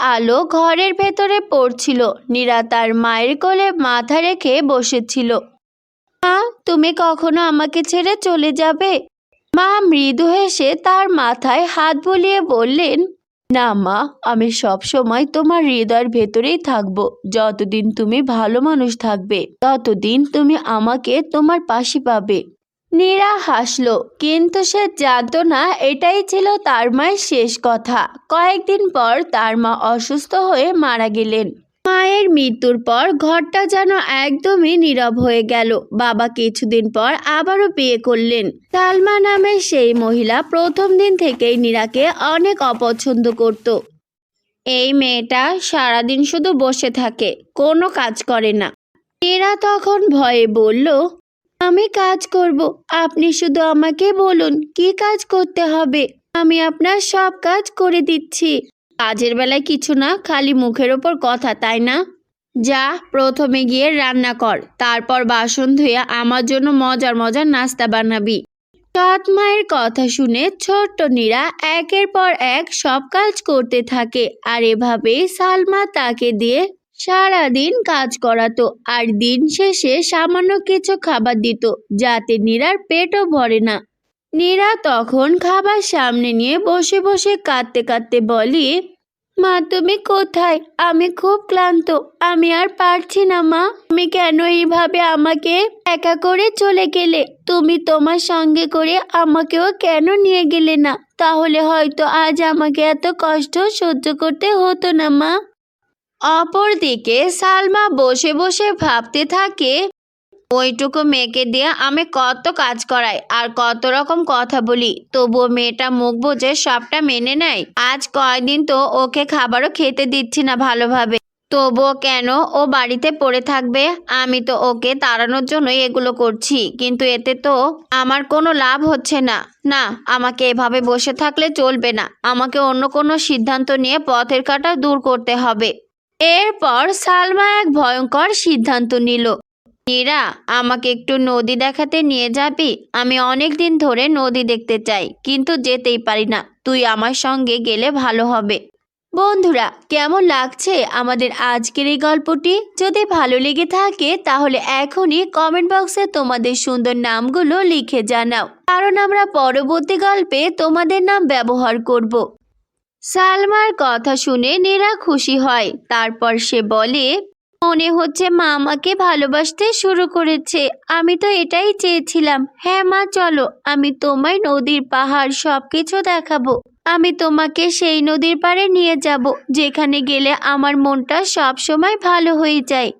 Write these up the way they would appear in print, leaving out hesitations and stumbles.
আলো ঘরের ভেতরে পড়ছিল। নীরা তার মায়ের কোলে মাথা রেখে বসেছিল। মা, তুমি কখনো আমাকে ছেড়ে চলে যাবে? মা মৃদু হেসে তার মাথায় হাত বুলিয়ে বললেন, না মা, আমি সব সময় তোমার হৃদয়ের ভেতরেই থাকবো। যতদিন তুমি ভালো মানুষ থাকবে ততদিন তুমি আমাকে তোমার পাশে পাবে। নীরা হাসলো, কিন্তু সে জানতো না এটাই ছিল তার মায়ের শেষ কথা। কয়েকদিন পর তার মা অসুস্থ হয়ে মারা গেলেন। মায়ের মৃত্যুর পর ঘরটা যেন একদমই নীরব হয়ে গেল। বাবা কিছুদিন পর আবারও বিয়ে করলেন। সালমা নামের সেই মহিলা প্রথম দিন থেকেই নীরাকে অনেক অপছন্দ করত। এই মেয়েটা সারাদিন শুধু বসে থাকে, কোনো কাজ করে না। নীরা তখন ভয়ে বলল, আমি কাজ করব, আপনি শুধু আমাকে বলুন কি কাজ করতে হবে, আমি আপনার সব কাজ করে দিচ্ছি। কাজের বেলায় কিছু না, খালি মুখের ওপর কথা, তাই না? যা, প্রথমে গিয়ে রান্না কর, তারপর বাসন ধুয়ে আমার জন্য মজার মজার নাস্তা বানাবি। সৎ মায়ের কথা শুনে ছোট্ট নীরা একের পর এক সব কাজ করতে থাকে। আর এভাবেই সালমা তাকে দিয়ে সারাদিন কাজ করাতো, আর দিন শেষে সামান্য কিছু খাবার দিত, যাতে নীরার পেটও ভরে না। নীরা তখন খাবার সামনে নিয়ে বসে বসে কাঁদতে কাঁদতে বলে, মা তুমি কোথায়? আমি খুব ক্লান্ত, আমি আর পারছি না মা। তুমি কেন এইভাবে আমাকে একা করে চলে গেলে? তুমি তোমার সঙ্গে করে আমাকেও কেন নিয়ে গেলে না? তাহলে হয়তো আজ আমাকে এত কষ্ট সহ্য করতে হতো না মা। অপরদিকে সালমা বসে বসে ভাবতে থাকে, ওইটুকু মেয়েকে দিয়ে আমি কত কাজ করাই আর কত রকম কথা বলি, তবুও মেয়েটা মুখ বুজে সবটা মেনে নেয়। আজ কয়দিন তো ওকে খাবারও খেতে দিচ্ছি না ভালোভাবে, তবুও কেন ও বাড়িতে পড়ে থাকবে? আমি তো ওকে তাড়ানোর জন্যই এগুলো করছি, কিন্তু এতে তো আমার কোনো লাভ হচ্ছে না। না, আমাকে এভাবে বসে থাকলে চলবে না, আমাকে অন্য কোনো সিদ্ধান্ত নিয়ে পথের কাঁটা দূর করতে হবে। এরপর সালমা এক ভয়ঙ্কর সিদ্ধান্ত নিল, নীরা, আমাকে একটু নদী দেখাতে নিয়ে যাবি? আমি অনেক দিন ধরে নদী দেখতে চাই, কিন্তু যেতেই পারি না। তুই আমার সঙ্গে গেলে ভালো হবে। বন্ধুরা, কেমন লাগছে আমাদের আজকের এই গল্পটি? যদি ভালো লেগে থাকে তাহলে এখনই কমেন্ট বক্সে তোমাদের সুন্দর নামগুলো লিখে জানাও, কারণ আমরা পরবর্তী গল্পে তোমাদের নাম ব্যবহার করব। সালমার কথা শুনে নীরা খুশি হয়। তারপর সে বলে, মনে হচ্ছে মা আমাকে ভালোবাসতে শুরু করেছে। আমি তো এটাই চেয়েছিলাম। হ্যাঁ মা, চলো, আমি তোমায় নদীর পাহাড় সবকিছু দেখাবো। আমি তোমাকে সেই নদীর পাড়ে নিয়ে যাব, যেখানে গেলে আমার মনটা সব সময় ভালো হয়ে যায়।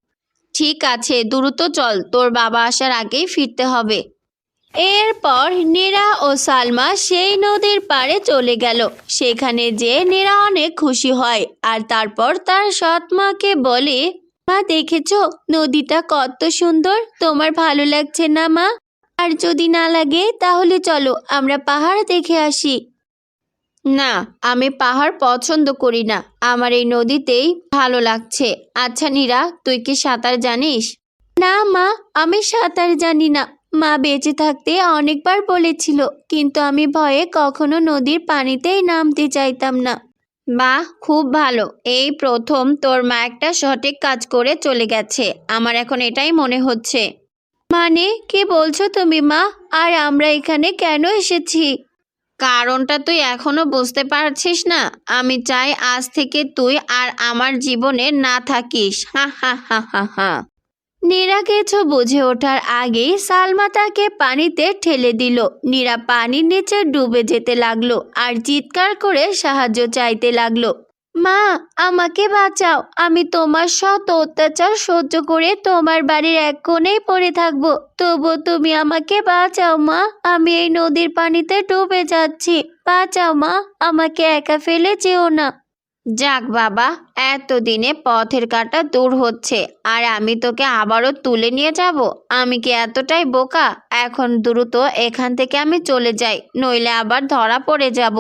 ঠিক আছে, দ্রুত চল, তোর বাবা আসার আগেই ফিরতে হবে। এরপর নীরা ও সালমা সেই নদীর পাড়ে চলে গেল। সেখানে যে নীরা অনেক খুশি হয়, আর তারপর তার সৎ মাকে বলে, মা দেখেছো নদীটা কত সুন্দর? তোমার ভালো লাগছে না মা? আর যদি না লাগে তাহলে চলো আমরা পাহাড় দেখে আসি। না, আমি পাহাড় পছন্দ করি না, আমার এই নদীতেই ভালো লাগছে। আচ্ছা নীরা, তুই কি সাঁতার জানিস? না মা, আমি সাঁতার জানি না। মা বেঁচে থাকতে অনেকবার বলেছিল, কিন্তু আমি ভয়ে কখনো নদীর পানিতেই নামতে চাইতাম না। বাহ, খুব ভালো। এই প্রথম তোর মা একটা সঠিক কাজ করে চলে গেছে, আমার এখন এটাই মনে হচ্ছে। মানে কি বলছো তুমি মা? আর আমরা এখানে কেন এসেছি? কারণটা তুই এখনো বুঝতে পারছিস না? আমি চাই আজ থেকে তুই আর আমার জীবনে না থাকিস। হা হা হা হা হা। নীরা কিছু বুঝে ওঠার আগেই সালমা তাকে পানিতে ঠেলে দিল। নীরা পানির নিচে ডুবে যেতে লাগলো আর চিৎকার করে সাহায্য চাইতে লাগলো। মা, আমাকে বাঁচাও, আমি তোমার শত অত্যাচার সহ্য করে তোমার বাড়ির এক কোণেই পড়ে থাকবো, তবু তুমি আমাকে বাঁচাও মা। আমি এই নদীর পানিতে ডুবে যাচ্ছি, বাঁচাও মা, আমাকে একা ফেলে যেও না। যাক বাবা, এতদিনে পথের কাঁটা দূর হচ্ছে, আর আমি তোকে আবারও তুলে নিয়ে যাব? আমি কি এতটাই বোকা? এখন দ্রুত এখান থেকে আমি চলে যাই, নইলে আবার ধরা পড়ে যাব।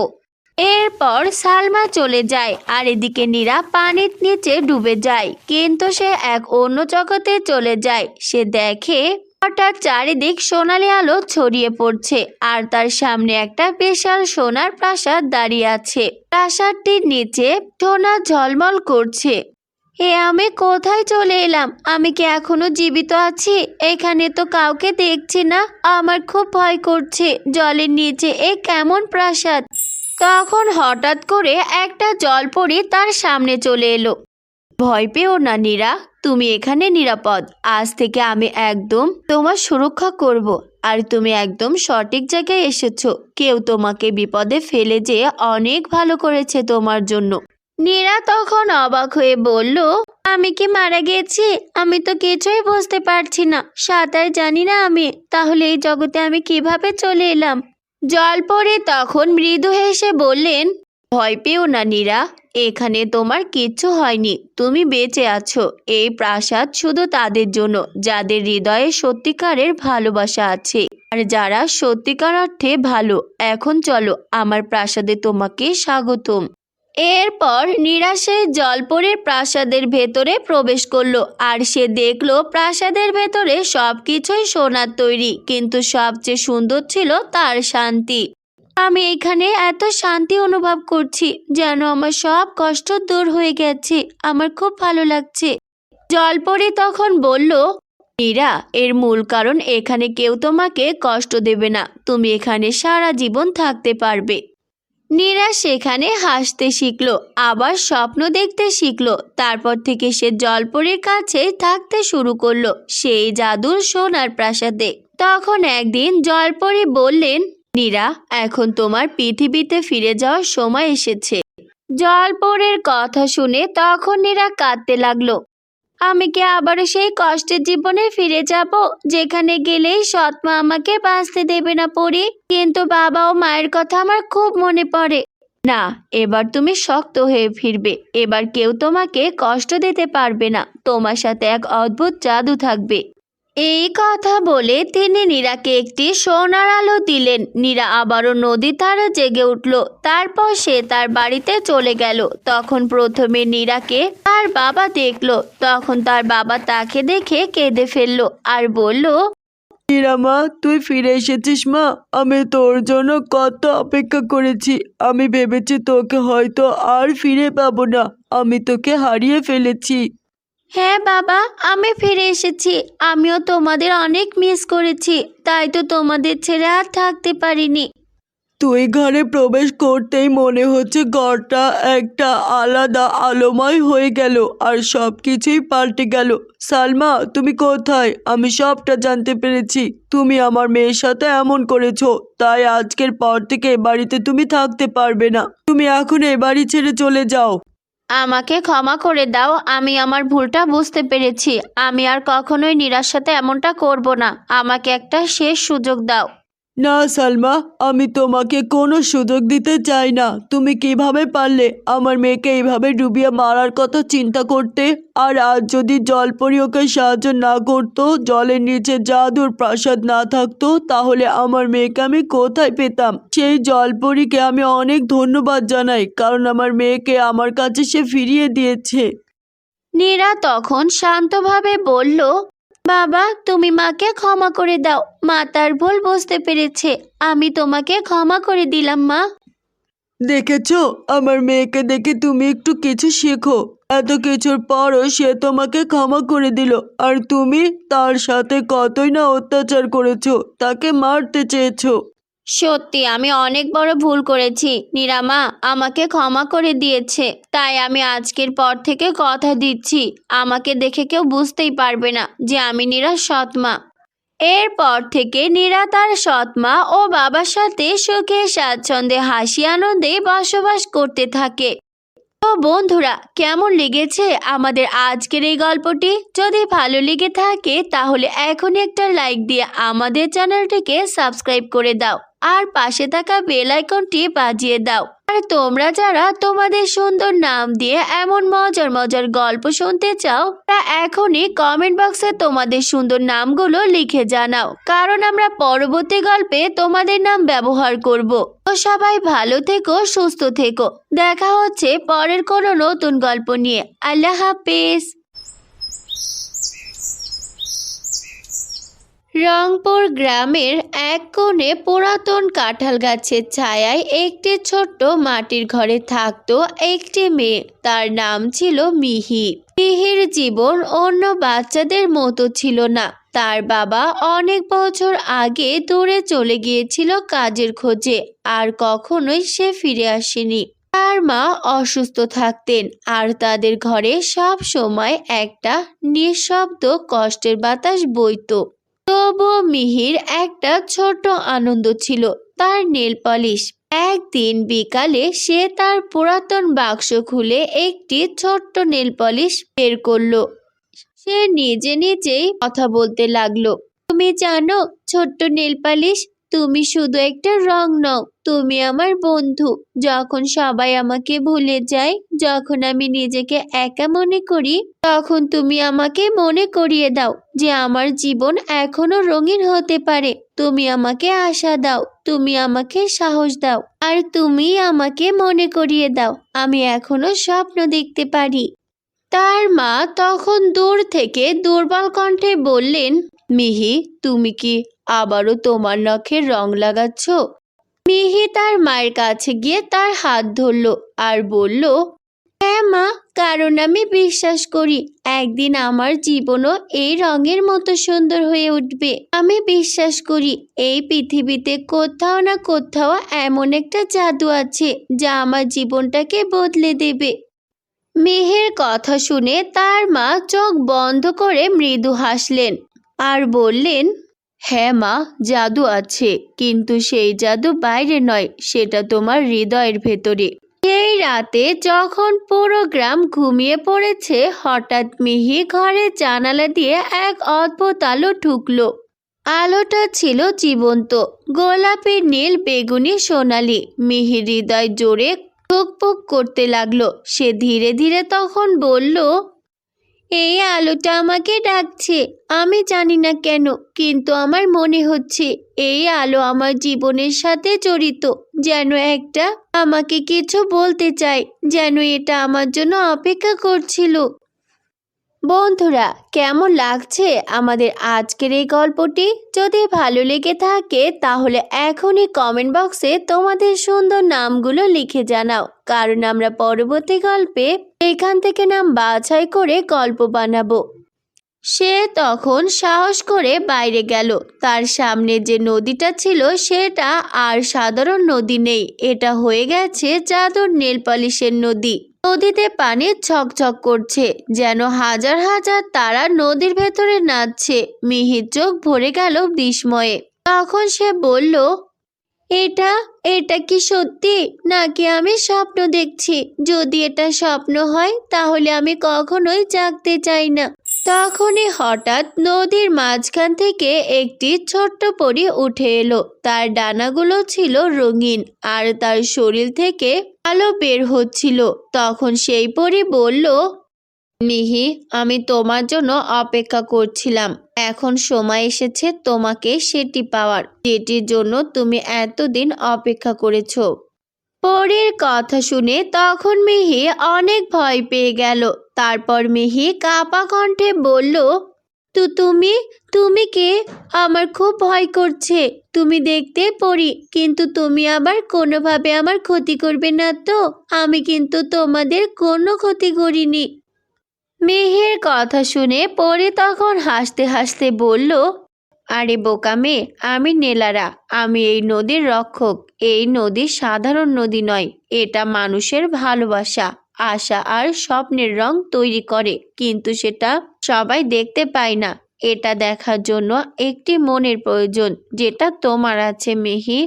এরপর সালমা চলে যায়, আর এদিকে নীরা পানির নিচে ডুবে যায়। কিন্তু সে এক অন্য জগতে চলে যায়। সে দেখে হঠাৎ চারিদিক সোনালি আলো ছড়িয়ে পড়ছে আর তার সামনে একটা বিশাল সোনার প্রাসাদ দাঁড়িয়ে আছে। প্রাসাদটির নিচে সোনা ঝলমল করছে। আমি কোথায় চলে এলাম? আমি কি এখনো জীবিত আছি? এখানে তো কাউকে দেখছি না। আমার খুব ভয় করছে। জলের নিচে কেমন প্রাসাদ। তখন হঠাৎ করে একটা জলপরী তার সামনে চলে এলো। ভয় পেও না নীরা, তুমি এখানে নিরাপদ। আজ থেকে আমি একদম তোমার সুরক্ষা করব। আর তুমি একদম সঠিক জায়গায় এসেছো। কেউ তোমাকে বিপদে ফেলে যে অনেক ভালো করেছে তোমার জন্য। নীরা তখন অবাক হয়ে বলল, আমি কি মারা গেছি? আমি তো কিছুই বুঝতে পারছি না। সাঁতার জানি না আমি। তাহলে এই জগতে আমি কিভাবে চলে এলাম? জলপরী তখন মৃদু হেসে বললেন, ভয় পেও না নীরা, এখানে তোমার কিচ্ছু হয়নি। তুমি বেঁচে আছো। এই প্রাসাদ শুধু তাদের জন্য যাদের হৃদয়ে সত্যিকারের ভালোবাসা আছে আর যারা সত্যিকার অর্থে ভালো। এখন চলো, আমার প্রাসাদে তোমাকে স্বাগতম। এরপর নীরা সেই জলপরীর প্রাসাদের ভেতরে প্রবেশ করলো আর সে দেখলো প্রাসাদের ভেতরে সবকিছুই সোনার তৈরি, কিন্তু সবচেয়ে সুন্দর ছিল তার শান্তি। আমি এখানে এত শান্তি অনুভব করছি, যেন আমার সব কষ্ট দূর হয়ে গেছে। আমার খুব ভালো লাগছে। জলপরী তখন বলল, নীরা, এর মূল কারণ এখানে কেউ তোমাকে কষ্ট দেবে না। তুমি এখানে সারা জীবন থাকতে পারবে। নীরা সেখানে হাসতে শিখলো, আবার স্বপ্ন দেখতে শিখলো। তারপর থেকে সে জলপরীর কাছে থাকতে শুরু করলো, সেই জাদুর সোনার প্রাসাদে। তখন একদিন জলপরী বললেন, নীরা, এখন তোমার পৃথিবীতে ফিরে যাওয়ার সময় এসেছে। জলপরীর কথা শুনে তখন নীরা কাঁদতে লাগলো। আমি কি আবারও সেই কষ্টের জীবনে ফিরে যাব, যেখানে গেলেই সৎমা আমাকে বাঁচতে দেবে না পড়ি? কিন্তু বাবা ও মায়ের কথা আমার খুব মনে পড়ে। না, এবার তুমি শক্ত হয়ে ফিরবে। এবার কেউ তোমাকে কষ্ট দিতে পারবে না। তোমার সাথে এক অদ্ভুত জাদু থাকবে। এই কথা বলে তিনি নীরাকে একটি সোনার আলো দিলেন। নীরা আবারও নদীর ধারে জেগে উঠল। তারপর সে তার বাড়িতে চলে গেল। তখন প্রথমে নীরাকে তার বাবা দেখলো। তখন তার বাবা তাকে দেখে কেঁদে ফেললো আর বলল, নীরা মা, তুই ফিরে এসেছিস মা। আমি তোর জন্য কত অপেক্ষা করেছি। আমি ভেবেছি তোকে হয়তো আর ফিরে পাবো না। আমি তোকে হারিয়ে ফেলেছি। হ্যাঁ বাবা, আমি ফিরে এসেছি। আমিও তোমাদের অনেক মিস করেছি, তাই তো তোমাদের ছেড়ে আর থাকতে পারিনি। তুই ঘরে প্রবেশ করতেই মনে হচ্ছে ঘরটা একটা আলাদা আলোময় হয়ে গেল আর সব কিছুই পাল্টে গেল। সালমা, তুমি কোথায়? আমি সবটা জানতে পেরেছি। তুমি আমার মেয়ের সাথে এমন করেছো, তাই আজকের পর থেকে এ বাড়িতে তুমি থাকতে পারবে না। তুমি এখন এ বাড়ি ছেড়ে চলে যাও। আমাকে ক্ষমা করে দাও। আমি আমার ভুলটা বুঝতে পেরেছি। আমি আর কখনোই নীরার সাথে এমনটা করব না। আমাকে একটা শেষ সুযোগ দাও। না সালমা, আমি তোমাকে কোনো সুযোগ দিতে চাই না। তুমি কিভাবে পারলে আমার মেয়েকে এইভাবে ডুবিয়ে মারার কথা চিন্তা করতে? আর আজ যদি জলপরি ওকে সাহায্য না করতো, জলের নিচে জাদুর প্রাসাদ না থাকতো, তাহলে আমার মেয়েকে আমি কোথায় পেতাম? সেই জলপরীকে আমি অনেক ধন্যবাদ জানাই, কারণ আমার মেয়েকে আমার কাছে সে ফিরিয়ে দিয়েছে। নীরা তখন শান্তভাবে বলল, বাবা, তুমি মাকে ক্ষমা করে দাও। মা তার ভুল বুঝতে পেরেছে। আমি তোমাকে ক্ষমা করে দিলাম মা। দেখেছো, আমার মেয়েকে দেখে তুমি একটু কিছু শেখো। এত কিছুর পরও সে তোমাকে ক্ষমা করে দিল, আর তুমি তার সাথে কতই না অত্যাচার করেছো, তাকে মারতে চেয়েছো। সত্যি আমি অনেক বড় ভুল করেছি। নীরামা আমাকে ক্ষমা করে দিয়েছে। তাই আমি আজকের পর থেকে কথা দিচ্ছি, আমাকে দেখে কেউ বুঝতেই পারবে না যে আমি নীরার সৎমা। এরপর থেকে নীরা তার সৎমা ও বাবার সাথে সুখে স্বাচ্ছন্দ্যে হাসি আনন্দে বসবাস করতে থাকে। তো বন্ধুরা, কেমন লেগেছে আমাদের আজকের এই গল্পটি? যদি ভালো লেগে থাকে তাহলে এখনই একটা লাইক দিয়ে আমাদের চ্যানেলটিকে সাবস্ক্রাইব করে দাও আর পাশে থাকা বেল আইকনটি বাজিয়ে দাও। আর তোমরা যারা তোমাদের সুন্দর নাম দিয়ে এমন মজার মজার গল্প শুনতে চাও, তা এখনই কমেন্ট বক্সে তোমাদের সুন্দর নামগুলো লিখে জানাও, কারণ আমরা পরবর্তী গল্পে তোমাদের নাম ব্যবহার করব। তো সবাই ভালো থেকো, সুস্থ থেকো। দেখা হচ্ছে পরের কোনো নতুন গল্প নিয়ে। আল্লাহ হাফেজ। রংপুর গ্রামের এক কোণে পুরাতন কাঁঠাল গাছের ছায়ায় একটি ছোট্ট মাটির ঘরে থাকতো একটি মেয়ে। তার নাম ছিল মিহি। মিহির জীবন অন্য বাচ্চাদের মতো ছিল না। তার বাবা অনেক বছর আগে দূরে চলে গিয়েছিল কাজের খোঁজে, আর কখনোই সে ফিরে আসেনি। তার মা অসুস্থ থাকতেন, আর তাদের ঘরে সব সময় একটা নিঃশব্দ কষ্টের বাতাস বইতো। তবুও মিহির একটা ছোট আনন্দ ছিল, তার নেল পলিশ। একদিন বিকালে সে তার পুরাতন বাক্স খুলে একটি ছোট্ট নেল পলিশ বের করলো। সে নিজে নিজেই কথা বলতে লাগলো, তুমি জানো ছোট্ট নেল পালিশ, তুমি শুধু একটা রং নও, তুমি আমার বন্ধু। যখন সবাই আমাকে ভুলে যায়, যখন আমি নিজেকে একা মনে করি, তখন তুমি আমাকে মনে করিয়ে দাও যে আমার জীবন এখনো রঙিন হতে পারে। তুমি আমাকে আশা দাও, তুমি আমাকে সাহস দাও, আর তুমি আমাকে মনে করিয়ে দাও আমি এখনো স্বপ্ন দেখতে পারি। তার মা তখন দূর থেকে দুর্বল কণ্ঠে বললেন, মিহি, তুমি কি আবারও তোমার নখের রং লাগাচ্ছ? মিহি তার মায়ের কাছে গিয়ে তার হাত ধরল আর বলল, হ্যাঁ মা, কারণ আমি বিশ্বাস করি একদিন আমার জীবনও এই রঙের মতো সুন্দর হয়ে উঠবে। আমি বিশ্বাস করি এই পৃথিবীতে কোথাও না কোথাও এমন একটা জাদু আছে যা আমার জীবনটাকে বদলে দেবে। মিহির কথা শুনে তার মা চোখ বন্ধ করে মৃদু হাসলেন আর বললেন, হ্যাঁ মা, জাদু আছে, কিন্তু সেই জাদু বাইরে নয়, সেটা তোমার হৃদয়ের ভেতরে। সেই রাতে যখন পুরো গ্রাম ঘুমিয়ে পড়েছে, হঠাৎ মিহি ঘরের জানালা দিয়ে এক অদ্ভুত আলো ঢুকলো। আলোটা ছিল জীবন্ত, গোলাপি, নীল, বেগুনি, সোনালি। মিহির হৃদয় জোরে পুক করতে লাগলো। সে ধীরে ধীরে তখন বলল, এই আলোটা আমাকে ডাকছে। আমি জানি না কেন, কিন্তু আমার মনে হচ্ছে এই আলো আমার জীবনের সাথে জড়িত, যেন একটা আমাকে কিছু বলতে চায়, যেন এটা আমার জন্য অপেক্ষা করছিল। বন্ধুরা, কেমন লাগছে আমাদের আজকের এই গল্পটি? যদি ভালো লেগে থাকে তাহলে এখনই কমেন্ট বক্সে তোমাদের সুন্দর নামগুলো লিখে জানাও, কারণ আমরা পরবর্তী গল্পে এখান থেকে নাম বাছাই করে গল্প বানাবো। সে তখন সাহস করে বাইরে গেল। তার সামনে যে নদীটা ছিল সেটা আর সাধারণ নদী নেই, এটা হয়ে গেছে জাদুর নেল পলিশের নদী। নদীতে পানি ছকছক করছে, যেন হাজার হাজার তারা নদীর ভেতরে নাচছে। মিহির চোখ ভরে গেল বিস্ময়ে। তখন সে বলল, এটা এটা কি সত্যি, নাকি আমি স্বপ্ন দেখছি? যদি এটা স্বপ্ন হয় তাহলে আমি কখনোই জাগতে চাই না। তখনই হঠাৎ নদীর মাঝখান থেকে একটি ছোট্ট পরী উঠে এলো। তার ডানাগুলো ছিল রঙিন, আর তার শরীর থেকে আলো বের হচ্ছিল। তখন সেই পরী বলল, মিহি, আমি তোমার জন্য অপেক্ষা করছিলাম। এখন সময় এসেছে তোমাকে সেটি পাওয়ার, যেটির জন্য তুমি এতদিন অপেক্ষা করেছ। পরীর কথা শুনে তখন মিহি অনেক ভয় পেয়ে গেল। তারপর মিহি কাঁপা কণ্ঠে বলল, তুমি তুমি কে? আমার খুব ভয় করছে। তুমি দেখতে পরী, কিন্তু তুমি আবার কোনোভাবে আমার ক্ষতি করবে না তো? আমি কিন্তু তোমাদের কোনো ক্ষতি করিনি। মিহির কথা শুনে পরী তখন হাসতে হাসতে বলল, আরে বোকা মেয়ে, আমি নেলারা, আমি এই নদীর রক্ষক। এই নদী সাধারণ নদী নয়, এটা মানুষের ভালোবাসা, আশা আর স্বপ্নের রং তৈরি করে, কিন্তু সেটা সবাই দেখতে পায় না। এটা দেখার জন্য একটি মনের প্রয়োজন, যেটা তোমার আছে মিহি।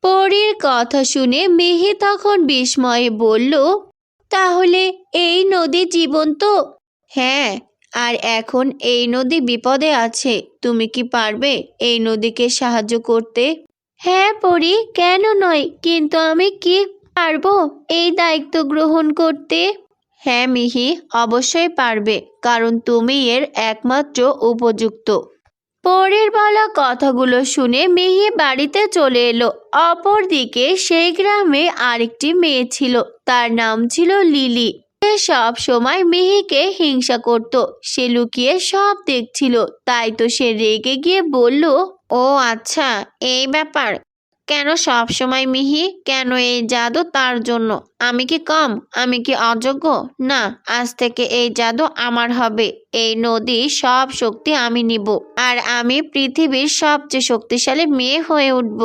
পরীর কথা শুনে মিহি তখন বিস্ময়ে বলল, তাহলে এই নদী জীবন্ত? হ্যাঁ, আর এখন এই নদী বিপদে আছে। তুমি কি পারবে এই নদীকে সাহায্য করতে? হ্যাঁ পরী, কেন নয়, কিন্তু আমি কি পারবো এই দায়িত্ব গ্রহণ করতে? হ্যাঁ মিহি, অবশ্যই পারবে, কারণ তুমি এর একমাত্র উপযুক্ত। পরের বলা কথাগুলো শুনে মিহি বাড়িতে চলে এলো। অপরদিকে সেই গ্রামে আরেকটি মেয়ে ছিল, তার নাম ছিল লিলি। সে সব সময় মিহিকে হিংসা করত। সে লুকিয়ে সব দেখছিল, তাই তো সে রেগে গিয়ে বলল, ও আচ্ছা, এই ব্যাপার। কেন সব সময় মিহি? কেন এই জাদু তার জন্য? আমি কি কম? আমি কি অযোগ্য? না, আজ থেকে এই জাদু আমার হবে। এই নদী সব শক্তি আমি নিব, আর আমি পৃথিবীর সবচেয়ে শক্তিশালী মেয়ে হয়ে উঠব।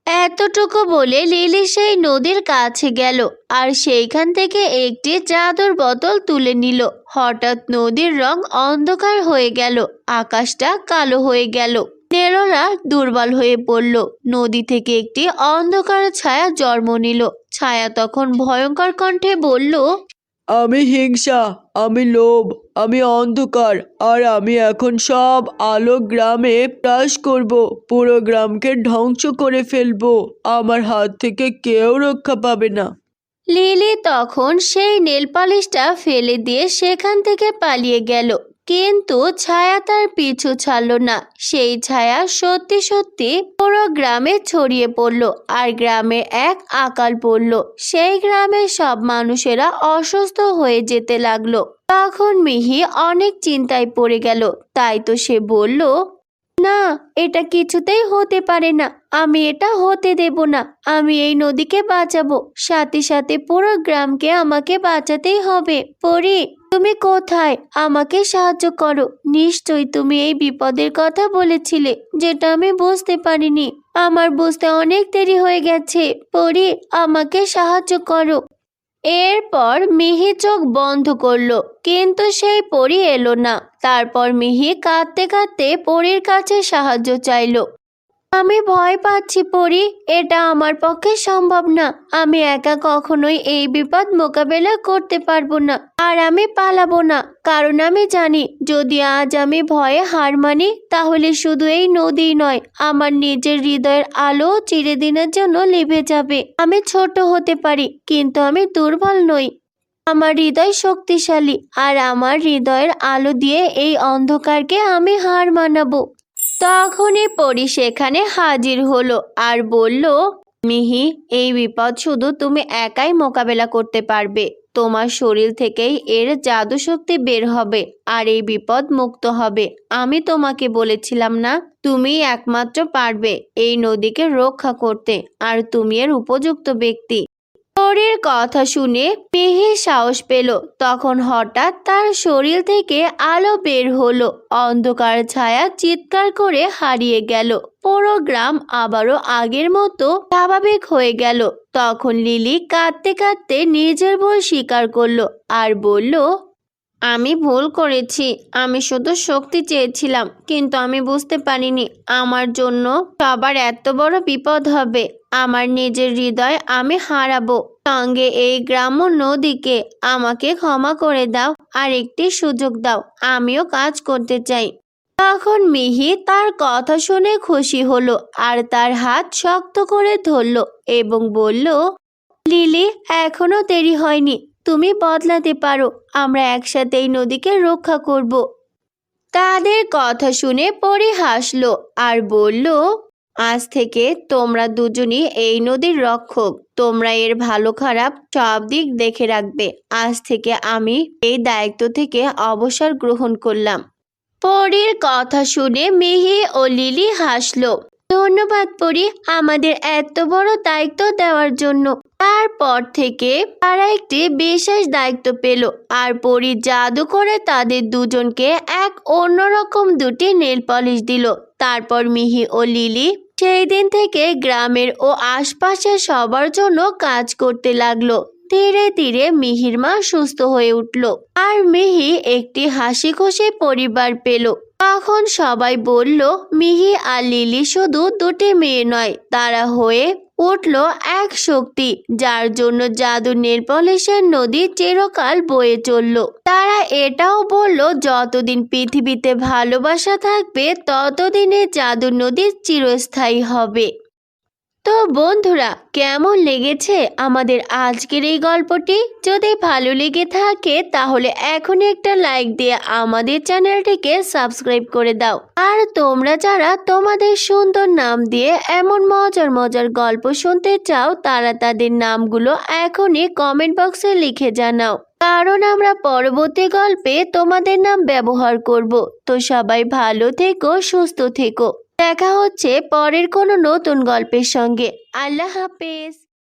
এতটুকু বলে লিলি সেই নদীর কাছে গেল আর সেইখান থেকে একটি জাদুর বোতল তুলে নিল। হঠাৎ নদীর রং অন্ধকার হয়ে গেল, আকাশটা কালো হয়ে গেল। নেরোলা দুর্বল হয়ে পড়ল। নদী থেকে একটি অন্ধকার ছায়া জন্ম নিল। ছায়া তখন ভয়ঙ্কর কণ্ঠে বলল, আমি হিংসা, আমি লোভ, আমি অন্ধকার, আর আমি এখন সব আলো গ্রামে গ্রাস করব। পুরো গ্রামকে ধ্বংস করে ফেলবো। আমার হাত থেকে কেউ রক্ষা পাবে না। লিলি তখন সেই নেল পালিশটা ফেলে দিয়ে সেখান থেকে পালিয়ে গেল, কিন্তু ছায়া তার পিছু ছাড়ল না। সেই ছায়া সত্যি সত্যি পুরো গ্রামে ছড়িয়ে পড়ল, আর গ্রামে এক আকাল পড়ল। সেই গ্রামের সব মানুষেরা অসুস্থ হয়ে যেতে লাগলো। তখন মিহি অনেক চিন্তায় পড়ে গেল। তাই তো সে বলল, না, এটা কিছুতেই হতে পারে না। আমি এটা হতে দেব না। আমি এই নদীকে বাঁচাবো, সাথে সাথে পুরো গ্রামকে আমাকে বাঁচাতেই হবে। পরি, তুমি কোথায়? আমাকে সাহায্য করো। নিশ্চয়ই তুমি এই বিপদের কথা বলেছিলে, যেটা আমি বুঝতে পারিনি। আমার বুঝতে অনেক দেরি হয়ে গেছে। পরি, আমাকে সাহায্য করো। এরপর মিহি চোখ বন্ধ করলো, কিন্তু সেই পরী এলো না। তারপর মিহি কাঁদতে কাঁদতে পরীর কাছে সাহায্য চাইলো। আমি ভয় পাচ্ছি পরি, এটা আমার পক্ষে সম্ভব না। আমি একা কখনোই এই বিপদ মোকাবেলা করতে পারবো না। আর আমি পালাবো না, কারণ আমি জানি যদি আজ আমি ভয়ে হার মানি, তাহলে শুধু এই নদী নয়, আমার নিজের হৃদয়ের আলো চিরদিনের জন্য লিভে যাবে। আমি ছোট হতে পারি, কিন্তু আমি দুর্বল নই। আমার হৃদয় শক্তিশালী, আর আমার হৃদয়ের আলো দিয়ে এই অন্ধকারকে আমি হার মানাবো। তখনই পরি সেখানে হাজির হলো আর বলল, মিহি, এই বিপদ শুধু তুমি একাই মোকাবেলা করতে পারবে। তোমার শরীর থেকেই এর জাদু শক্তি বের হবে, আর এই বিপদ মুক্ত হবে। আমি তোমাকে বলেছিলাম না, তুমি একমাত্র পারবে এই নদীকে রক্ষা করতে, আর তুমি এর উপযুক্ত ব্যক্তি। পরীর কথা শুনে মিহি সাহস পেল। তখন হঠাৎ তার শরীর থেকে আলো বের হলো। অন্ধকার ছায়া চিৎকার করে হারিয়ে গেল। পুরো গ্রাম আবারও আগের মতো স্বাভাবিক হয়ে গেল। তখন লিলি কাঁদতে কাঁদতে নিজের ভুল স্বীকার করলো আর বলল, আমি ভুল করেছি। আমি শুধু শক্তি চেয়েছিলাম, কিন্তু আমি বুঝতে পারিনি আমার জন্য সবার এত বড় বিপদ হবে। আমার নিজের হৃদয় আমি হারাবো, সঙ্গে এই গ্রাম্য নদীকে। আমাকে ক্ষমা করে দাও, আর একটি সুযোগ দাও। আমিও কাজ করতে চাই। তখন মিহি তার কথা শুনে খুশি হলো আর তার হাত শক্ত করে ধরলো এবং বলল, লিলি, এখনো দেরি হয়নি। তুমি বদলাতে পারো। আমরা একসাথে এই নদীকে রক্ষা করব। তাদের কথা শুনে পরি হাসলো আর বলল, আজ থেকে তোমরা দুজনই এই নদীর রক্ষক। তোমরা এর ভালো খারাপ সব দিক দেখে রাখবে। আজ থেকে আমি এই দায়িত্ব থেকে অবসর গ্রহণ করলাম। পরীর কথা শুনে মিহি ও লিলি হাসলো। ধন্যবাদ পরি, আমাদের এত বড় দায়িত্ব দেওয়ার জন্য। তারপর থেকে তারা একটি বিশেষ দায়িত্ব পেল, আর পরি জাদু করে তাদের দুজনকে এক অন্যরকম দুটি নেল পলিশ দিল। তারপর মিহি ও লিলি সেই দিন থেকে গ্রামের ও আশপাশের সবার জন্য কাজ করতে লাগলো। ধীরে ধীরে মিহির মা সুস্থ হয়ে উঠল, আর মিহি একটি হাসি খুশি পরিবার পেল। তখন সবাই বলল, মিহি আর লিলি শুধু দুটি মেয়ে নয়, তারা হয়ে উঠল এক শক্তি, যার জন্য জাদু নেল পলিশের নদী চিরকাল বয়ে চলল। তারা এটাও বলল, যতদিন পৃথিবীতে ভালোবাসা থাকবে, ততদিনে জাদু নদী চিরস্থায়ী হবে। তো বন্ধুরা, কেমন লেগেছে আমাদের আজকের এই গল্পটি? যদি ভালো লেগে থাকে তাহলে এখনই একটা লাইক দিয়ে আমাদের চ্যানেলটিকে সাবস্ক্রাইব করে দাও। আর তোমরা যারা তোমাদের সুন্দর নাম দিয়ে এমন মজার মজার গল্প শুনতে চাও, তারা তাদের নামগুলো এখনই কমেন্ট বক্সে লিখে জানাও। কারণ আমরা পরবর্তী গল্পে তোমাদের নাম ব্যবহার করব। তো সবাই ভালো থেকো, সুস্থ থেকো। দেখা হচ্ছে পরের কোনো নতুন গল্পের সঙ্গে। আল্লাহ হাফেজ।